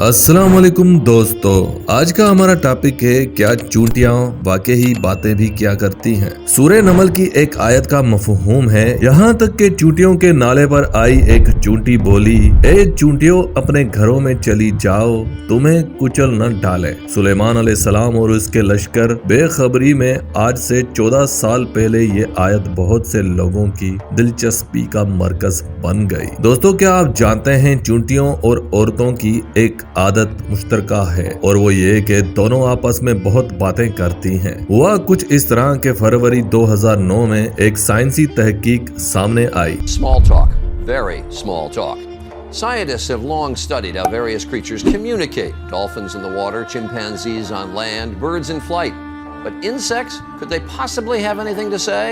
अस्सलाम वालेकुम दोस्तों, आज का हमारा टॉपिक है क्या चूंटियां वाकई बातें भी क्या करती हैं। सूरह नमल की एक आयत का मफहूम है, यहाँ तक कि चूंटियों के नाले पर आई एक चूंटी बोली, ए चूंटियों अपने घरों में चली जाओ, तुम्हें कुचल न डाले। सुलेमान अलैहिस्सलाम और उसके लश्कर बेखबरी में आज से 14 साल पहले ये आयत बहुत से लोगों की दिलचस्पी का मरकज बन गई। दोस्तों, क्या आप जानते हैं चूंटियों और औरतों की एक आदत मुश्तरका है और वो ये कि दोनों आपस में बहुत बातें करती हैं। हुआ कुछ इस तरह के फरवरी 2009 में एक साइंसी तहकीक सामने आई। Small talk, very small talk. Scientists have long studied how various creatures communicate. Dolphins in the water, chimpanzees on land, birds in flight. But insects, could they possibly have anything to say?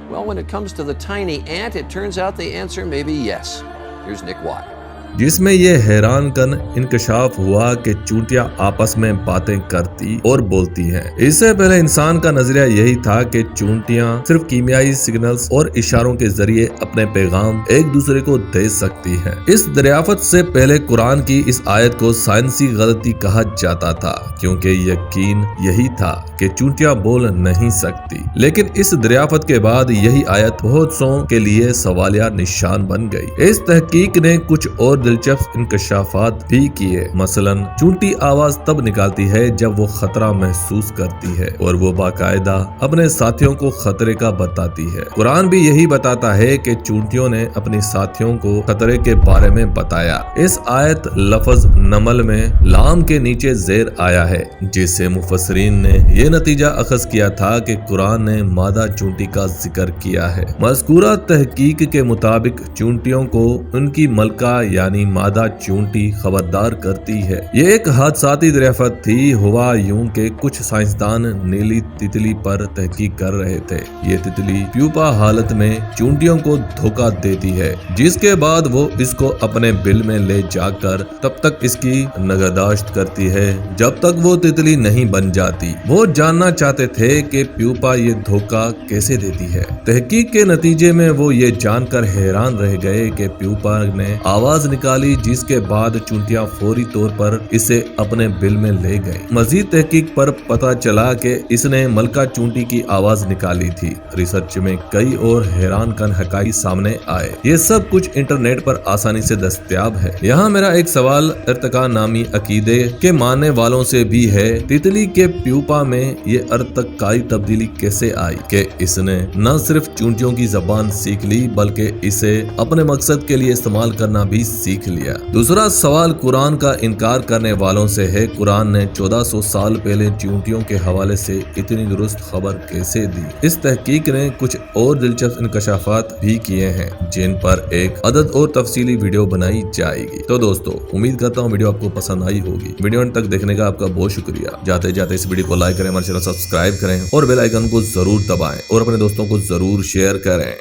Well, when it comes to the tiny ant, it turns out the answer may be yes. Here's Nick Watt. जिसमें ये हैरान कन इंकशाफ हुआ कि चूंटियां आपस में बातें करती और बोलती हैं। इससे पहले इंसान का नजरिया यही था कि चूंटियां सिर्फ कीमियाई सिग्नल्स और इशारों के जरिए अपने पैगाम एक दूसरे को दे सकती हैं। इस दरियाफत से पहले कुरान की इस आयत को साइंसी गलती कहा जाता था, क्योंकि यकीन यही था कि चूंटियां बोल नहीं सकती। लेकिन इस दरियाफत के बाद यही आयत बहुत सौ के लिए सवालिया निशान बन गई। इस तहकीक ने कुछ और दिलचस्प इंकशाफात भी किए। मसलन चूंटी आवाज तब निकालती है जब वो खतरा महसूस करती है और वो बाकायदा अपने साथियों को खतरे का बताती है। कुरान भी यही बताता है कि चूंटियों ने अपने साथियों को खतरे के बारे में बताया। इस आयत लफ्ज नमल में लाम के नीचे जेर आया है, जिससे मुफस्सरीन ने यह नतीजा अखज किया था कि कुरान ने मादा चूंटी का जिक्र किया है। मज़कूरा तहकीक के मुताबिक चूंटियों को उनकी मलका यानी मादा चूंटी खबरदार करती है। ये एक हादसाती दरियाफत थी। हुआ यूं के कुछ साइंसदान नीली तितली पर तहकीक कर रहे थे। ये तितली प्यूपा हालत में चूंटियों को धोखा देती है, जिसके बाद वो इसको अपने बिल में ले जाकर तब तक इसकी नगहदाश्त करती है जब तक वो तितली नहीं बन जाती। वो जानना चाहते थे कि प्यूपा ये धोखा कैसे देती है। तहकीक के नतीजे में वो ये जानकर हैरान रह गए कि प्यूपा ने आवाज निकाली, जिसके बाद चूंटियां फौरी तौर पर इसे अपने बिल में ले गई। मजीद तहकीक पर पता चला कि इसने मलका चूंटी की आवाज निकाली थी। रिसर्च में कई और हैरान कन हकाई सामने आए। ये सब कुछ इंटरनेट पर आसानी से दस्तयाब है। यहाँ मेरा एक सवाल इर्तिका नामी अकीदे के मानने वालों से भी है, तितली के प्यूपा में ये अर्तकाई तब्दीली कैसे आई कि इसने न सिर्फ चूंटियों की जबान सीख ली बल्कि इसे अपने मकसद के लिए इस्तेमाल करना भी सीख लिया। दूसरा सवाल कुरान का इनकार करने वालों से है। कुरान ने 1400 साल पहले चूंटियों के हवाले से इतनी दुरुस्त खबर कैसे दी। इस तहकीक ने कुछ और दिलचस्प इंकशाफात भी किए हैं, जिन पर एक अदद और तफसीली वीडियो बनाई जाएगी। तो दोस्तों, उम्मीद करता हूँ वीडियो आपको पसंद आई होगी। वीडियो अंत तक देखने का आपका बहुत शुक्रिया। जाते जाते इस वीडियो को लाइक करें, हमारे चैनल सब्सक्राइब करें और बेल आइकन को जरूर दबाएं और अपने दोस्तों को जरूर शेयर करें।